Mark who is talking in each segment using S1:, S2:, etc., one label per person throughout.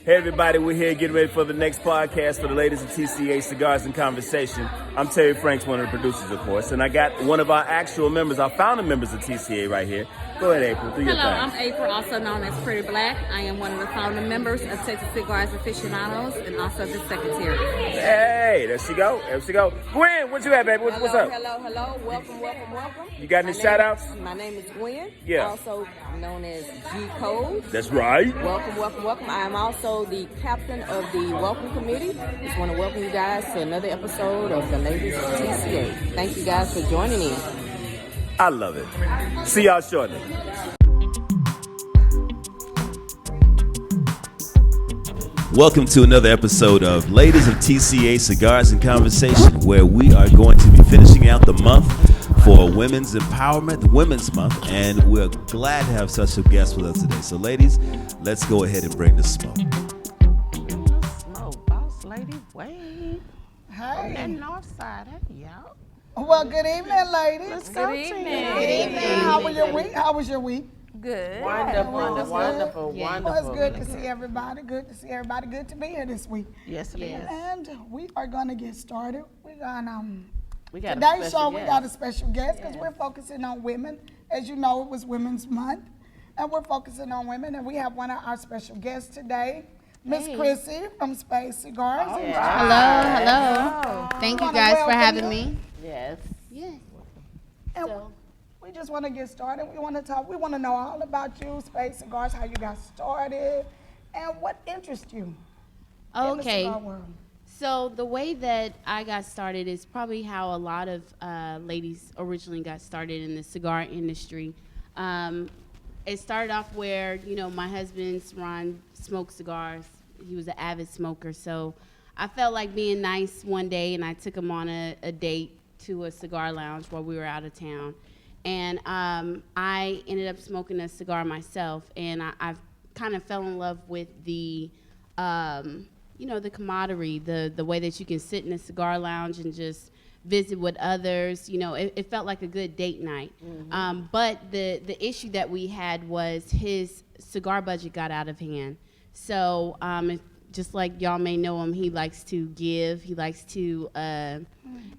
S1: Hey everybody, we're here getting ready for the next podcast for the ladies of TCA Cigars Conversation. I'm Terry Franks, one of the producers, of course, and I got one of our actual members, our founding members of TCA right here. Go ahead, April, do your thing.
S2: Hello, I'm April, also known as Pretty Black. I am one of the founding members of Texas Cigars Aficionados and also the secretary.
S1: Hey, there she go, there she go. Gwen, what you at, baby? What's up?
S3: Hello. Welcome.
S1: You got any shout-outs?
S3: My name is Gwen.
S1: Yeah.
S3: Also known as G Code.
S1: That's right.
S3: Welcome. I am also the captain of the Welcome Committee. Just want to welcome you guys to another episode of the Ladies of TCA. Thank you guys for joining in.
S1: I love it. See y'all shortly. Welcome to another episode of Ladies of TCA Cigars and Conversation, where we are going to be finishing out the month for Women's Empowerment, Women's Month, and we're glad to have such a guest with us today. So, ladies, let's go ahead and bring the smoke.
S4: Smoke, boss lady, wait.
S5: Hey.
S4: On that north side, hey, y'all.
S5: Well, good evening, ladies.
S4: Let's go
S2: Good evening.
S4: team.
S5: How was your week?
S2: Good.
S4: Wonderful.
S5: Well, it's good to see everybody. Good to be here this week.
S4: Yes, it is.
S5: And we are going to get started. We're going
S4: We got
S5: today's
S4: a
S5: show.
S4: special
S5: We
S4: guest.
S5: got a special guest because we're focusing on women. As you know, it was Women's Month, and we're focusing on women. And we have one of our special guests today, Miss Chrissy from Spades Cigars.
S6: Hello. Thank you
S5: Wanna
S6: guys for
S5: welcome
S6: having
S5: you?
S6: me.
S4: Yes.
S5: And we just want to get started. We want to talk. We want to know all about you, Spades Cigars, how you got started, and what interests you in the
S6: Okay.
S5: cigar world.
S6: So the way that I got started is probably how a lot of ladies originally got started in the cigar industry. It started off where, my husband, Ron, smoked cigars. He was an avid smoker. So I felt like being nice one day, and I took him on a date to a cigar lounge while we were out of town. And I ended up smoking a cigar myself, and I kind of fell in love with the, the camaraderie, the way that you can sit in a cigar lounge and just visit with others. It felt like a good date night. Mm-hmm. But the issue that we had was his cigar budget got out of hand. So just like y'all may know him, he likes to give. He likes to,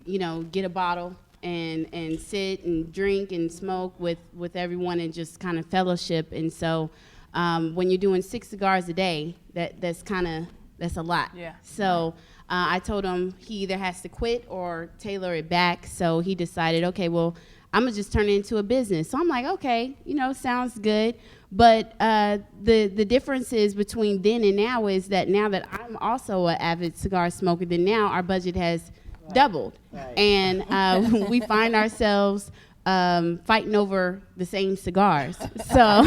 S6: get a bottle and sit and drink and smoke with everyone and just kind of fellowship. And so when you're doing 6 cigars a day, that's a lot.
S2: Yeah.
S6: So I told him he either has to quit or tailor it back. So he decided, okay, well, I'm going to just turn it into a business. So I'm like, okay, sounds good. But the difference is between then and now is that now that I'm also an avid cigar smoker, then now our budget has doubled. Right. And we find ourselves fighting over the same cigars. So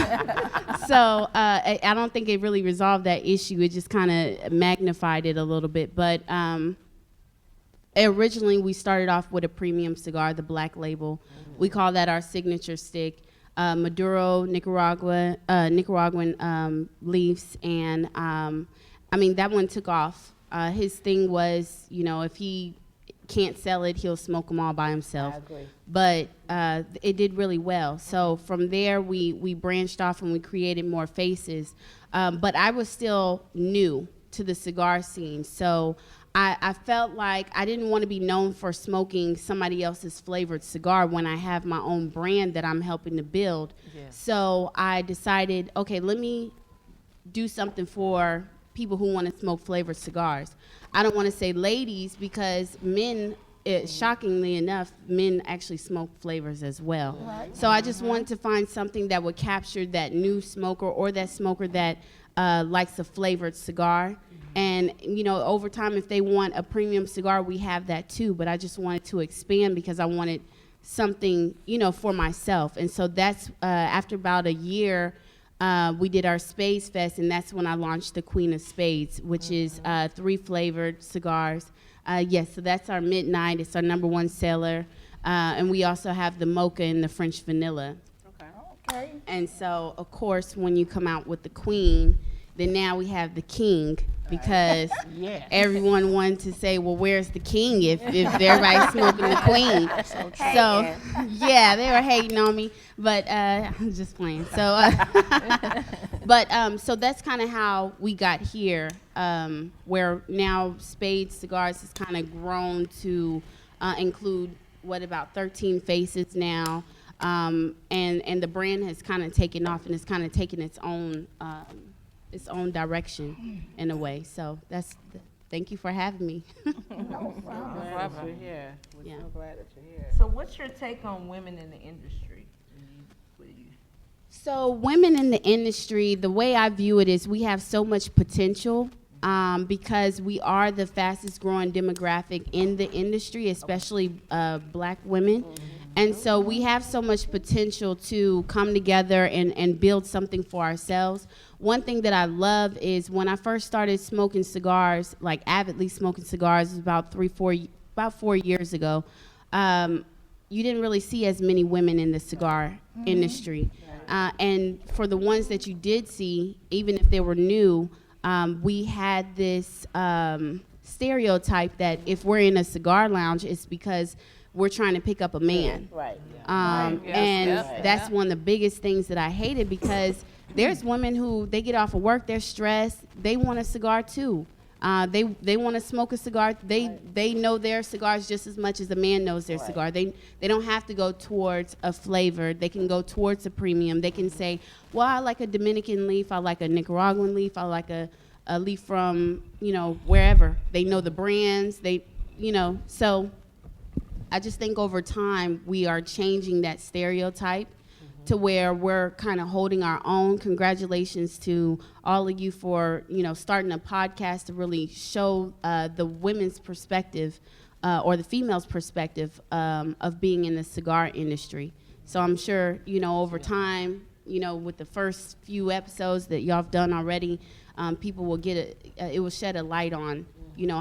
S6: I don't think it really resolved that issue. It just kind of magnified it a little bit. But originally we started off with a premium cigar, the Black Label. Mm-hmm. We call that our signature stick. Maduro, Nicaraguan leaves, and that one took off. His thing was, if he can't sell it, he'll smoke them all by himself.
S4: I agree.
S6: But it did really well. So from there, we branched off and we created more faces. But I was still new to the cigar scene, so I felt like I didn't want to be known for smoking somebody else's flavored cigar when I have my own brand that I'm helping to build. Yeah. So I decided, okay, let me do something for people who want to smoke flavored cigars. I don't want to say ladies because men, shockingly enough, men actually smoke flavors as well. Right. So I just wanted to find something that would capture that new smoker or that smoker that likes a flavored cigar. And, over time, if they want a premium cigar, we have that too. But I just wanted to expand because I wanted something, for myself. And so that's after about a year, we did our Spades Fest, and that's when I launched the Queen of Spades, which is 3 flavored cigars. So that's our Midnight. It's our #1 seller. And we also have the Mocha and the French Vanilla.
S5: Okay.
S6: And so, of course, when you come out with the Queen, then now we have the king, because
S4: Yes.
S6: everyone wanted to say, well, where's the king if everybody's smoking the queen? So, yeah, they were hating on me, but I'm just playing. So, so that's kind of how we got here, where now Spades Cigars has kind of grown to include, about 13 faces now, and the brand has kind of taken off and it's kind of taken its own direction in a way. So thank you for having me.
S3: No problem.
S4: Glad that you're here. We're
S6: Yeah.
S4: so glad that you're here.
S3: So what's your take on women in the industry?
S6: So women in the industry, the way I view it is we have so much potential, because we are the fastest growing demographic in the industry, especially black women. And so we have so much potential to come together and build something for ourselves. One thing that I love is when I first started smoking cigars, like avidly smoking cigars, it was about 4 years ago. You didn't really see as many women in the cigar industry. And for the ones that you did see, even if they were new, we had this stereotype that if we're in a cigar lounge, it's because we're trying to pick up a man.
S4: Right.
S6: And that's one of the biggest things that I hated, because there's women who, they get off of work, they're stressed, they want a cigar too. They want to smoke a cigar. They know their cigars just as much as a man knows their cigar. They don't have to go towards a flavor. They can go towards a premium. They can say, well, I like a Dominican leaf, I like a Nicaraguan leaf, I like a leaf from, wherever. They know the brands, so I just think over time we are changing that stereotype to where we're kind of holding our own. Congratulations to all of you for, starting a podcast to really show the women's perspective or the female's perspective of being in the cigar industry. So I'm sure, over time, with the first few episodes that y'all have done already, people will it will shed a light on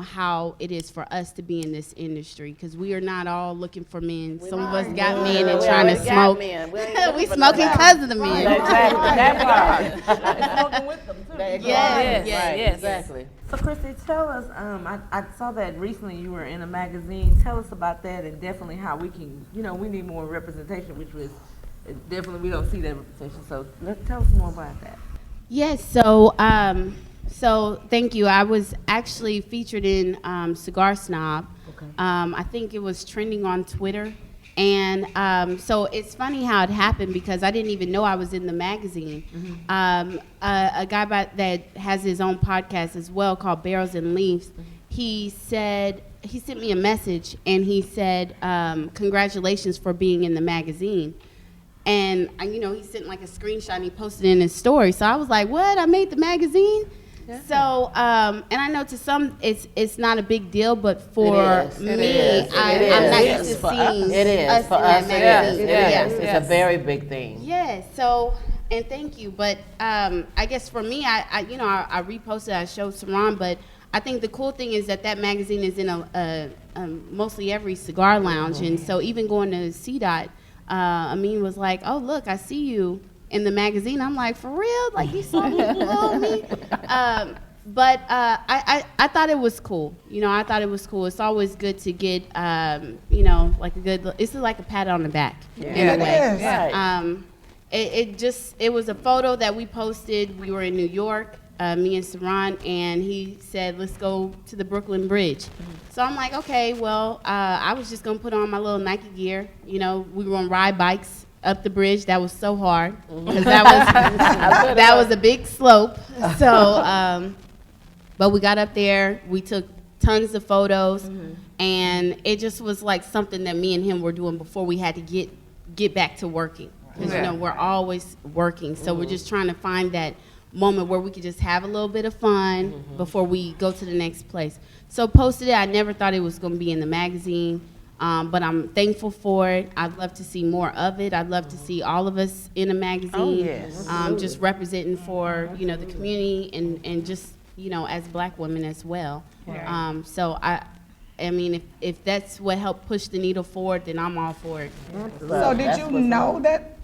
S6: how it is for us to be in this industry, because we are not all looking for men. Some of us got men and trying to smoke. We smoking because of the men.
S4: Exactly. That part.
S3: Smoking with them too.
S4: Yes. Exactly.
S3: So Chrissy, tell us, I saw that recently you were in a magazine. Tell us about that, and definitely how we can, we need more representation, which was definitely, we don't see that representation. So tell us more about that.
S6: Yes, so thank you. I was actually featured in Cigarsnob.
S3: Okay.
S6: I think it was trending on Twitter. And so it's funny how it happened, because I didn't even know I was in the magazine. A guy that has his own podcast as well called Barrels and Leaves, he sent me a message and he said, congratulations for being in the magazine. And, he sent like a screenshot and he posted it in his story. So I was like, what? I made the magazine? Yeah. So, and I know to some it's not a big deal, but for me, I'm not used to seeing us in that magazine.
S4: It's a very big thing.
S6: Yes. So, and thank you. But I guess for me, I reposted, I showed Saran, but I think the cool thing is that magazine is in mostly every cigar lounge, and so even going to CDOT, Amin was like, "Oh, look, I see you in the magazine." I'm like, "For real? Like, you saw me below me?" But I thought it was cool. I thought it was cool. It's always good to get, like a good. It's like a pat on the back in a way.
S5: Yeah.
S6: It was a photo that we posted. We were in New York, me and Saran, and he said, "Let's go to the Brooklyn Bridge." So I'm like, okay, well, I was just gonna put on my little Nike gear. We were gonna ride bikes up the bridge. That was so hard, because that was a big slope. So, but we got up there. We took tons of photos, and it just was like something that me and him were doing before we had to get back to working. Because we're always working, so we're just trying to find that moment where we could just have a little bit of fun before we go to the next place. So posted it. I never thought it was going to be in the magazine, but I'm thankful for it. I'd love to see more of it. I'd love to see all of us in a magazine, just representing for the community and just as Black women as well. So I mean, if that's what helped push the needle forward, then I'm all for it.
S5: So did you know that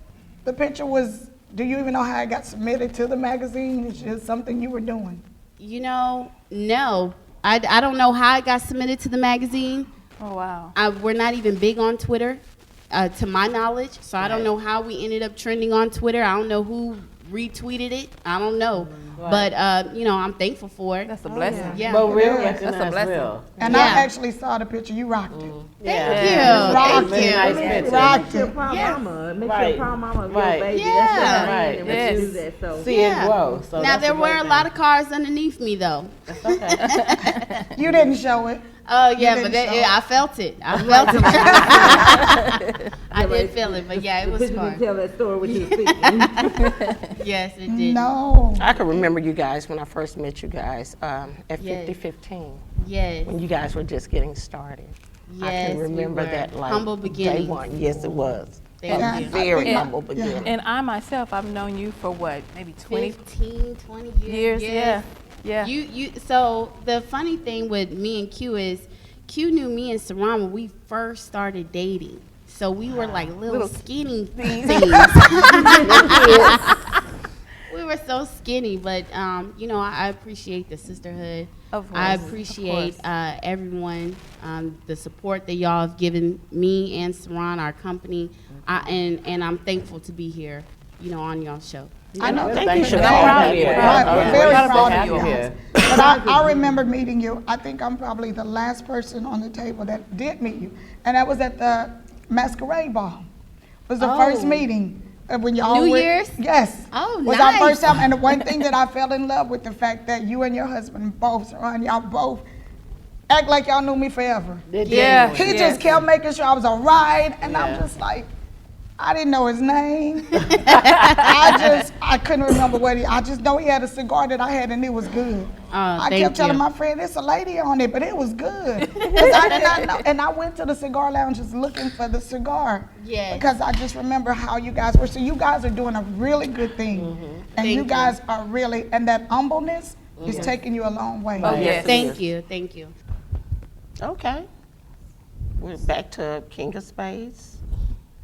S5: the picture was Do you even know how it got submitted to the magazine? It's just something you were doing.
S6: You know, no. I don't know how it got submitted to the magazine.
S7: Oh, wow.
S6: We're not even big on Twitter, to my knowledge. So I don't know how we ended up trending on Twitter. I don't know who retweeted it. I don't know. But, you know, I'm thankful for it.
S7: That's a blessing.
S6: Yeah.
S4: But real
S7: That's a
S4: recognize
S7: blessing.
S4: real.
S5: And
S6: Yeah.
S5: I actually saw the picture. You rocked it.
S6: Thank you.
S5: Rocked
S6: Thank
S5: it.
S6: you.
S4: Nice picture.
S5: Rocked
S3: Your
S5: it.
S3: proud
S6: Yes.
S3: mama. Make
S4: Right.
S3: your proud mama of
S4: Right.
S3: your baby.
S6: Yeah.
S3: That's what I mean.
S4: Right.
S3: And
S7: Yes.
S3: we do that. So
S4: See it grow. So
S6: Now,
S4: that's
S6: there
S4: a
S6: were
S4: great
S6: a
S4: thing.
S6: lot of cars underneath me, though.
S5: You didn't show it.
S6: Oh, yeah,
S5: didn't
S6: but
S5: show it.
S6: I felt it. I felt it. I did feel it, but yeah, it
S3: the
S6: was
S3: picture didn't
S6: fun.
S3: tell that story what you were speaking.
S6: Yes, it did.
S5: No.
S8: I can remember you guys when I first met you guys at
S6: Yes.
S8: 5015,
S6: Yes.
S8: when you guys were just getting started. I
S6: Yes,
S8: can
S6: we
S8: remember
S6: were.
S8: that like
S6: Humble
S8: day
S6: beginnings.
S8: one. Yes, it was.
S6: Thank you.
S8: Very
S5: Yeah.
S8: humble beginning.
S7: And I myself, I've known you for what, maybe 20
S6: 15, 20
S7: years?
S6: Yes.
S7: Yeah.
S6: So the funny thing with me and Q is Q knew me and Saran when we first started dating. So we were like little skinny things. We were so skinny, but you know, I appreciate the sisterhood.
S7: Of
S6: I
S7: course, of
S6: appreciate
S7: course.
S6: everyone, the support that y'all have given me and Saran, our company, and I'm thankful to be here, you know, on y'all's show.
S5: I know.
S8: Thank you,
S4: for
S8: Siobhan.
S4: having you.
S5: Right, we're
S4: Yeah.
S5: very
S4: We're
S5: proud
S4: to
S5: of
S4: have
S5: you
S4: you
S5: guys.
S4: here.
S5: But I remember meeting you. I think I'm probably the last person on the table that did meet you. And that was at the masquerade ball. It was the first meeting. When y'all
S6: New
S5: went-
S6: Year's?
S5: Yes.
S6: Oh,
S5: was our
S6: nice.
S5: first time. And the one thing that I fell in love with the fact that you and your husband both, Saran, y'all both act like y'all knew me forever.
S7: Yeah.
S5: He just kept making sure I was all right, and I'm just like, I didn't know his name. I couldn't remember I just know he had a cigar that I had and it was good. I
S6: thank
S5: kept telling
S6: you.
S5: my friend, there's a lady on it, but it was good. 'Cause I did not know. And I went to the cigar lounge just looking for the cigar.
S6: Yes.
S5: Because I just remember how you guys were. So you guys are doing a really good thing. And
S6: Thank
S5: you
S6: you.
S5: guys are really, and that humbleness is taking you a long way.
S7: Oh, yes.
S6: Thank you, thank you.
S8: Okay. We're back to King of Spades.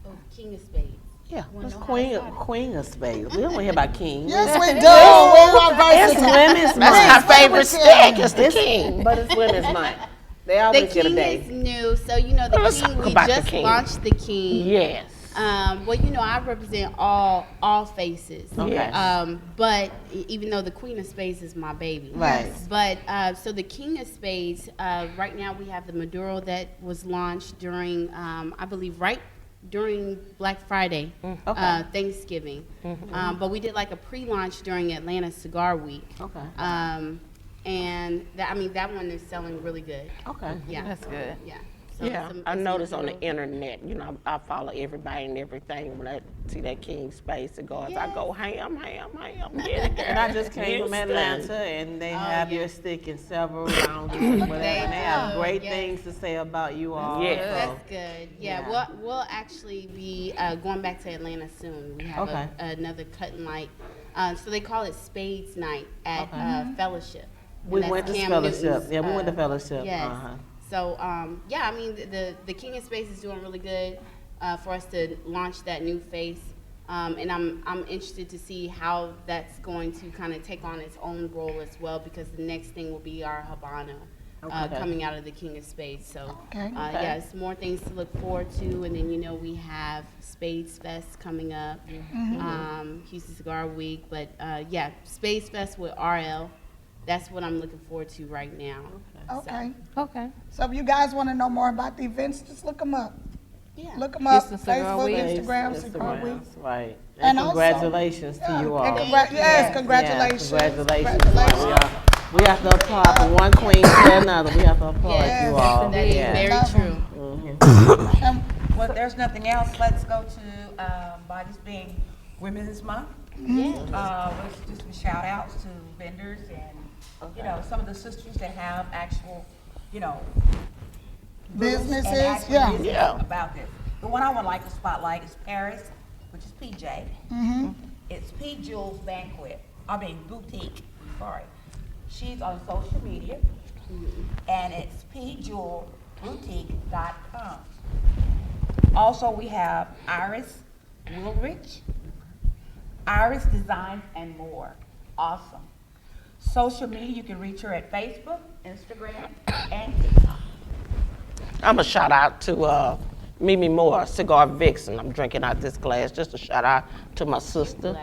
S6: Oh, King of Spades.
S8: Yeah.
S6: Wanna
S4: It's
S6: know how
S4: Queen,
S6: it started?
S4: Queen of Spades. We don't hear about King.
S5: Yes, we do. We're
S4: It's
S5: versatile.
S4: Women's
S8: That's
S4: Month.
S8: my favorite stick. It's the king.
S4: But it's Women's Month. They
S6: The
S4: always get a
S6: King
S4: day.
S6: is new, so you know the
S8: Let's
S6: King.
S8: talk
S6: We
S8: about the
S6: just
S8: King.
S6: launched the King.
S8: Yes.
S6: Well, you know, I represent all faces.
S4: Okay.
S6: But even though the Queen of Spades is my baby.
S4: Right.
S6: But so the King of Spades, right now we have the Maduro that was launched during, I believe, right during Black Friday,
S4: Okay.
S6: Thanksgiving. But we did like a pre-launch during Atlanta Cigar Week.
S4: Okay.
S6: And that one is selling really good.
S4: Okay.
S6: Yeah.
S7: That's good.
S6: Yeah. So
S8: Yeah,
S6: it's a-
S8: I
S6: it's a
S8: noticed on the
S6: Maduro.
S8: internet, you know, I follow everybody and everything. When I see that King Spades Cigars, I go ham. Yeah,
S4: And I just came from
S8: Houston.
S4: Atlanta, and they have
S6: yeah.
S4: your stick in several lounges and whatever. And they have
S6: do,
S4: great
S6: yes.
S4: things to say about you all.
S8: Yeah.
S4: so-
S6: That's good. Yeah,
S4: Yeah.
S6: We'll actually be going back to Atlanta soon. We have
S4: Okay.
S6: another cut and light. So they call it Spades Night at
S4: Okay.
S6: Fellowship.
S4: We
S6: And that's
S4: went to
S6: Cam
S4: fellowship.
S6: Newton's,
S4: Yeah, we went to fellowship.
S6: Yes.
S4: Uh-huh.
S6: So yeah, I mean the King of Spades is doing really good for us to launch that new face. And I'm interested to see how that's going to kind of take on its own role as well, because the next thing will be our Habano
S4: Okay.
S6: coming out of the King of Spades. So
S5: Okay.
S6: yes, more things to look forward to. And then, you know, we have Spades Fest coming up, Houston Cigar Week. But yeah, Spades Fest with RL. That's what I'm looking forward to right now.
S5: Okay.
S7: Okay.
S5: So if you guys want to know more about the events, just look them up.
S6: Yeah.
S5: Look them up.
S7: Houston Cigar
S5: Facebook,
S7: Week.
S5: Instagram, Cigar Week.
S4: Right.
S5: And
S4: And
S5: also-
S4: congratulations to you all.
S5: Yes, congratulations.
S4: Yeah, congratulations.
S5: Congratulations.
S4: We have to applaud from one queen to another. We have to applaud
S6: Yes,
S4: you all.
S6: that is
S4: Yeah.
S6: very
S5: Love 'em.
S6: true.
S9: Well, if there's nothing else, let's go to, by this being Women's Month, let's do some shout outs to vendors and, you know, some of the sisters that have actual, you know, booths and
S5: Businesses,
S9: actual
S5: yeah.
S9: business
S8: Yeah.
S9: about this. The one I would like to spotlight is Paris, which is PJ. It's P. Jules Boutique, sorry. She's on social media, and it's pjewelboutique.com. Also, we have Iris Woolrich, Iris Designs and more. Awesome. Social media, you can reach her at Facebook, Instagram, and TikTok.
S8: I'm a shout out to Mimi Moore, Cigar Vixen. I'm drinking out this glass. Just a shout out to my sister.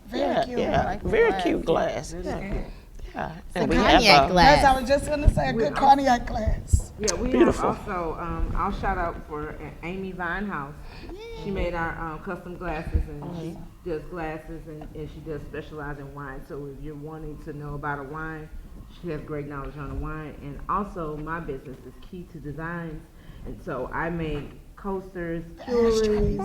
S5: Very cute.
S8: Yeah, very cute glass. Yeah. And we
S6: cognac
S8: have
S6: glass.
S5: Yes, I was just gonna say a good cognac glass.
S3: Yeah, we
S8: Beautiful.
S3: have also, I'll shout out for Amy Vinehouse. She made our custom glasses, and she does glasses, and she does specialize in wine. So if you're wanting to know about a wine, she has great knowledge on the wine. And also, my business is Key to Designs, and so I make coasters, jewelry,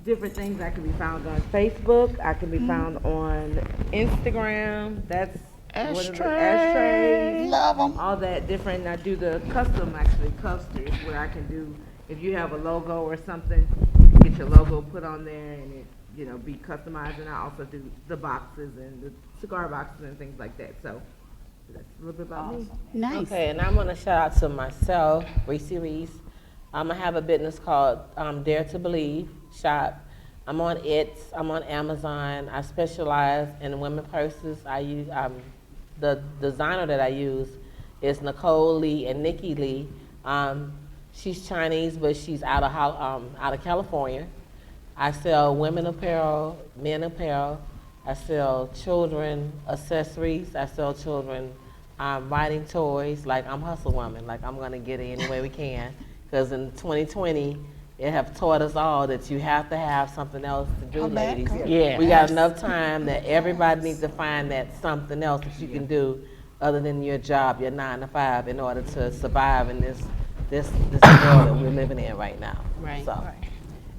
S3: different things. I can be found on Facebook. I can be found on Instagram. That's ashtrays.
S5: Love them.
S3: All that different. I do the custom, actually, coasters, where I can do, if you have a logo or something, you can get your logo put on there and it, be customized. And I also do the boxes and the cigar boxes and things like that. So that's a little bit about me.
S6: Nice.
S4: Okay, and I'm gonna shout out to myself, Gracie Reese. I have a business called Dare to Believe Shop. I'm on I'm on Amazon. I specialize in women purses. I use the designer that I use is Nicole Lee and Nikki Lee. She's Chinese, but she's out of California. I sell women apparel, men apparel. I sell children accessories. I sell children riding toys. Like, I'm hustle woman. Like, I'm gonna get it any way we can. Because in 2020, it have taught us all that you have to have something else to do, ladies.
S8: Yeah.
S4: We got enough time that everybody needs to find that something else that you can do other than your job, your 9 to 5, in order to survive in this world that we're living in right now.
S6: Right.
S4: So.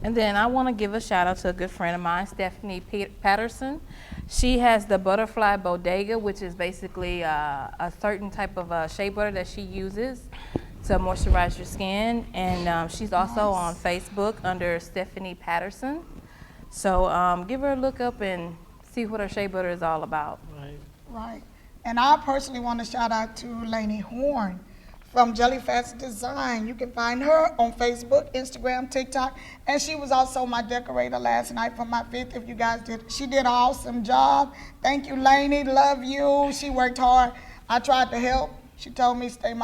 S7: And then I want to give a shout out to a good friend of mine, Stephanie Patterson. She has the Butterfly Bodega, which is basically a certain type of shea butter that she uses to moisturize your skin. And she's also on Facebook under Stephanie Patterson. So give her a look up and see what her shea butter is all about.
S5: Right. And I personally want to shout out to Laney Horn from Jellyfish Design. You can find her on Facebook, Instagram, TikTok, and she was also my decorator last night for my 5th. If you guys did, she did an awesome job. Thank you, Laney. Love you. She worked hard. I tried to help. She told me stay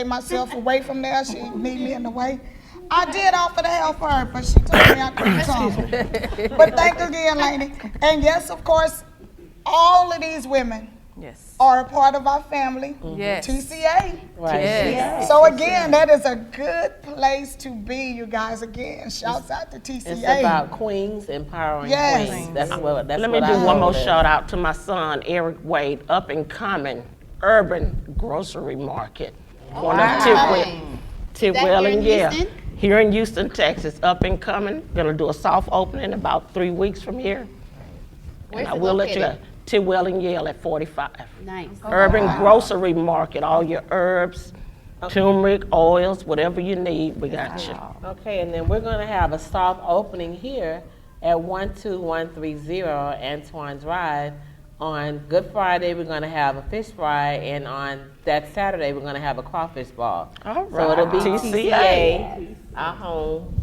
S5: myself away from there. She didn't need me in the way. I did offer to help her, but she told me I couldn't come. But thank you again, Laney. And yes, of course, all of these women are a part of our family.
S7: Yes.
S5: TCA.
S4: Right.
S7: Yes.
S5: So again, that is a good place to be, you guys. Again, shouts out to TCA.
S4: It's about queens empowering queens. That's what.
S8: Let me do one more shout out to my son, Eric Wade, up and coming urban grocery market. One of Tidwell and Yale. Here in Houston, Texas, up and coming. Gonna do a soft opening in about 3 weeks from here.
S6: Where's
S8: And I
S6: it
S8: will let you
S6: located?
S8: know. Tidwell and Yale at 45.
S6: Nice.
S8: Urban grocery market, all your herbs, turmeric, oils, whatever you need, we got you.
S4: Okay, and then we're going to have a soft opening here at 12130 Antoine Drive. On Good Friday, we're going to have a fish fry, and on that Saturday, we're going to have a crawfish ball.
S8: All right.
S4: So it'll be
S8: TCA.
S4: TCA, our home.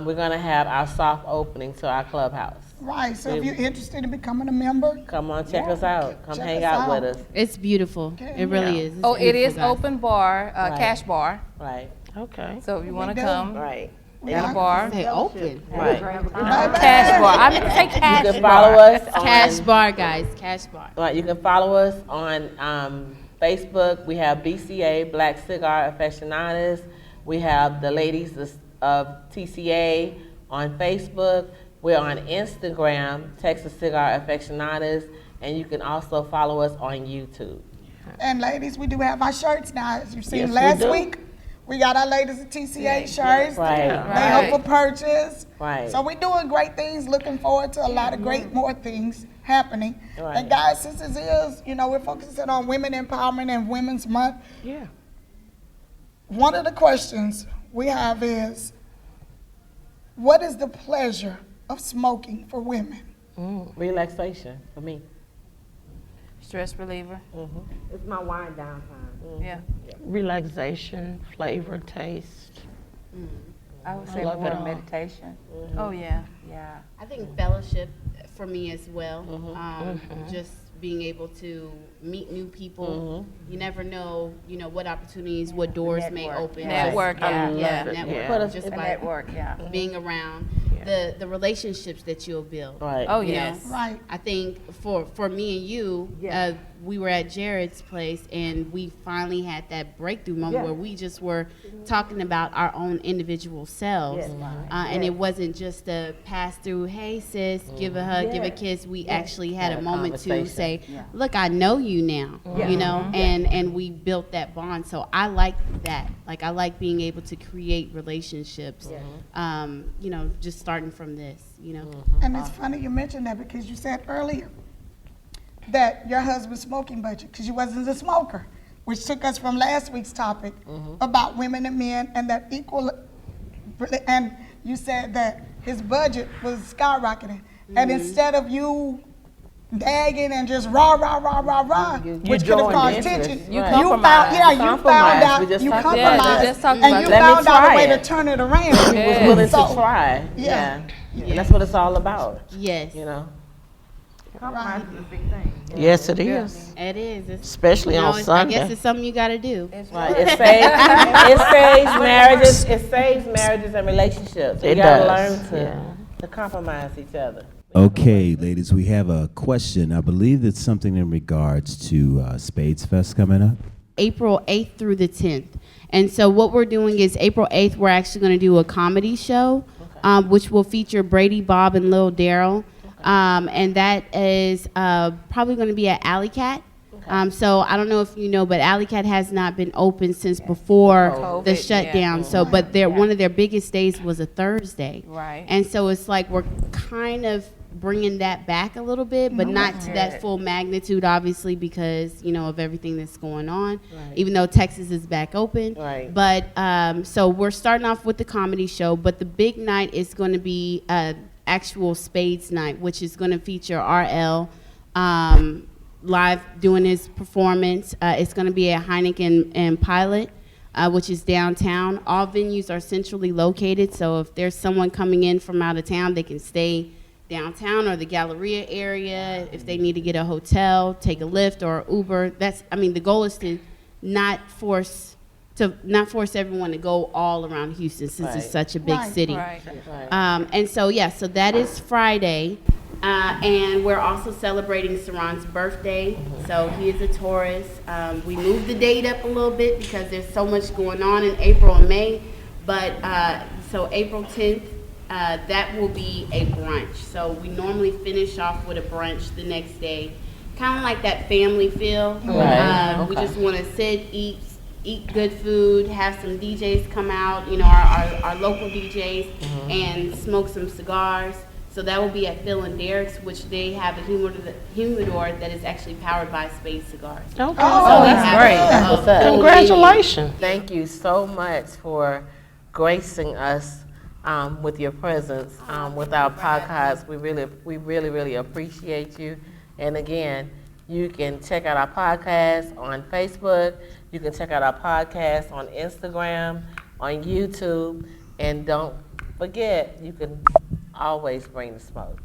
S4: We're going to have our soft opening to our clubhouse.
S5: Right, so if you're interested in becoming a member,
S4: Come on, check us out. Come
S5: Check
S4: hang
S5: us
S4: out with
S5: out.
S4: us.
S6: It's beautiful. It really is. It's
S7: Oh, it
S6: beautiful,
S7: is
S6: guys.
S7: open bar,
S4: Right.
S7: cash bar.
S4: Right,
S8: Okay.
S7: So if you want to
S5: do.
S7: come,
S4: right.
S7: at a bar.
S6: Say open.
S4: Right.
S7: Cash bar. I mean, say cash
S4: You can
S7: bar.
S4: follow us on
S6: Cash bar, guys. Cash bar.
S4: Right, you can follow us on Facebook. We have BCA, Black Cigar Aficionados. We have the ladies of TCA on Facebook. We're on Instagram, Texas Cigar Aficionados, and you can also follow us on YouTube.
S5: and ladies, we do have our shirts now. As you've seen
S8: Yes, we
S5: last
S8: do.
S5: week, we got our ladies at TCA shirts.
S4: Right.
S5: They up for purchase.
S4: Right.
S5: So we're doing great things, looking forward to a lot of great more things happening.
S4: Right.
S5: And guys, since this is, we're focusing on women empowerment and Women's Month,
S8: Yeah.
S5: one of the questions we have is, what is the pleasure of smoking for women?
S4: Relaxation for me.
S7: Stress reliever.
S3: It's my wind down time.
S7: Yeah.
S8: Relaxation, flavor, taste.
S9: I would say
S8: love
S9: more
S8: it all.
S9: meditation.
S7: Oh, yeah.
S9: Yeah.
S6: I think fellowship for me as well. Just being able to meet new people. You never know, you know, what opportunities, what doors may open.
S7: Network, yeah.
S6: Network, just by
S9: Network,
S6: being around the relationships that you'll build.
S8: Right.
S7: Oh,
S6: You
S7: yes.
S6: know?
S5: Right.
S6: I think for me and you, we were at Jared's place and we finally had that breakthrough moment where we just were talking about our own individual selves. And it wasn't just a pass through, hey sis, give a hug, give a kiss. We actually had a moment to say, look, I know you now, you know, and we built that bond. So I like that. Like, I like being able to create relationships, you know, just starting from this, you know.
S5: And it's funny you mentioned that because you said earlier that your husband's smoking budget, because you wasn't a smoker, which took us from last week's topic about women and men and that equal, and you said that his budget was skyrocketing. And instead of you dagging and just rah, rah, rah, rah, rah, which could have caused tension, you found out, you compromised, and you found out a way to turn it around.
S8: He was willing to try. And that's what it's all about.
S6: Yes.
S8: You know.
S3: Compromise is a big thing.
S8: Yes, it is.
S6: It is. It's,
S8: Especially on
S6: I
S8: Sunday.
S6: guess it's something you got to do.
S8: Right. It saves marriages. It saves marriages and relationships. You gotta learn to compromise each other.
S1: Okay, ladies, we have a question. I believe it's something in regards to Spades Fest coming up.
S6: April 8th through the 10th. And so what we're doing is April 8th, we're actually going to do a comedy show, which will feature Brady, Bob, and Lil Daryl. And that is probably going to be at Alley Cat. So I don't know if you know, but Alley Cat has not been open since before the shutdown. So, but one of their biggest days was a Thursday.
S7: Right.
S6: And so it's like we're kind of bringing that back a little bit, but not to that full magnitude, obviously, because, you know, of everything that's going on, even though Texas is back open.
S8: Right.
S6: But so we're starting off with the comedy show, but the big night is going to be actual Spades night, which is going to feature RL live doing his performance. It's going to be at Heineken and Pilot, which is downtown. All venues are centrally located, so if there's someone coming in from out of town, they can stay downtown or the Galleria area. If they need to get a hotel, take a Lyft or Uber. The goal is to not force everyone to go all around Houston since it's such a big city. And so so that is Friday. And we're also celebrating Saran's birthday. So he is a Taurus. We moved the date up a little bit because there's so much going on in April and May. But so April 10th, that will be a brunch. So we normally finish off with a brunch the next day. Kind of like that family feel. We just want to sit, eat good food, have some DJs come out, you know, our local DJs, and smoke some cigars. So that will be at Phil and Derek's, which they have a humidor that is actually powered by Spades Cigars.
S8: Okay.
S6: So that's great.
S8: Congratulations. Thank you so much for gracing us with your presence with our podcast. We really appreciate you. And again, you can check out our podcast on Facebook. You can check out our podcast on Instagram, on YouTube. And don't forget, you can always bring the smoke.